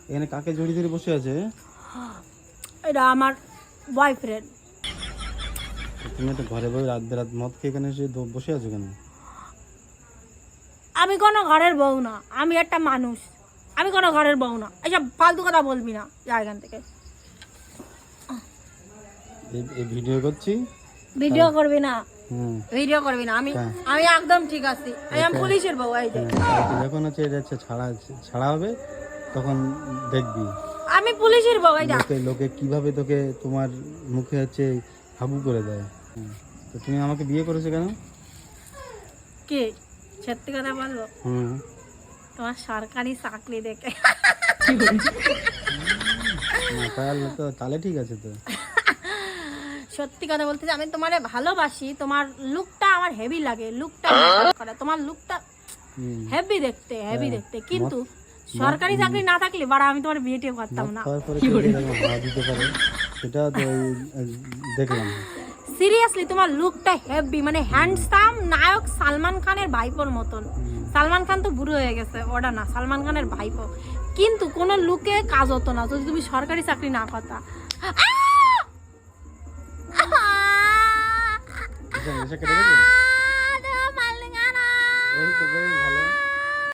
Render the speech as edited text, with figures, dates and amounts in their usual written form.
এখানে কাকে জড়ি ধরে বসে আছে? এটা আমার বয়ফ্রেন্ড। তুমি একটা ঘরে বসে রাত বেরাত মদ খেয়ে এখানে এসে বসে আছো কেন? আমি কোনো ঘরের বউ না, আমি একটা মানুষ। আমি কোনো ঘরের বউ না, এইসব ফালতু কথা বলবি না, যা এখান থেকে। এই ভিডিও করছি। ভিডিও করবি না, হুম, ভিডিও করবি না। আমি হ্যাঁ। আমি একদম ঠিক আছি। আমি পুলিশের বউ। এই যে যখন হচ্ছে এটা হচ্ছে ছাড়া হবে তখন দেখবি আমি পুলিশের বউ। এই যা। লোকে লোকে কিভাবে তোকে তোমার মুখে হচ্ছে হাগু করে দেয়। তো তুমি আমাকে বিয়ে করেছো কেন? কি সত্যি কথা বলবো? হুম, তোমার সরকারি চাকরি দেখে। না তো তাহলে ঠিক আছে তো। সত্যি কথা বলতে আমি তোমারে ভালোবাসি। তোমার লুকটা আমার হেভি লাগে, লুকটা করে, তোমার লুকটা হেভি দেখতে, হেভি দেখতে। কিন্তু সরকারি চাকরি না থাকলে বাড়া আমি তোমার বিয়ে টিয়ে করতাম না। হাওয়া দিতে পারে সেটা তো দেখলাম। সিরিয়াসলি তোমার লুকটা হেভি, মানে হ্যান্ডসাম নায়ক সালমান খানের ভাইপোর মতন। সালমান খান তো বুড়ো হয়ে গেছে, ওটা না, সালমান খানের ভাইপো। কিন্তু কোনো লুকে কাজ হতো না যদি তুমি সরকারি চাকরি না করতা। এসে কেটে গেছে। এই তো বেশ ভালো।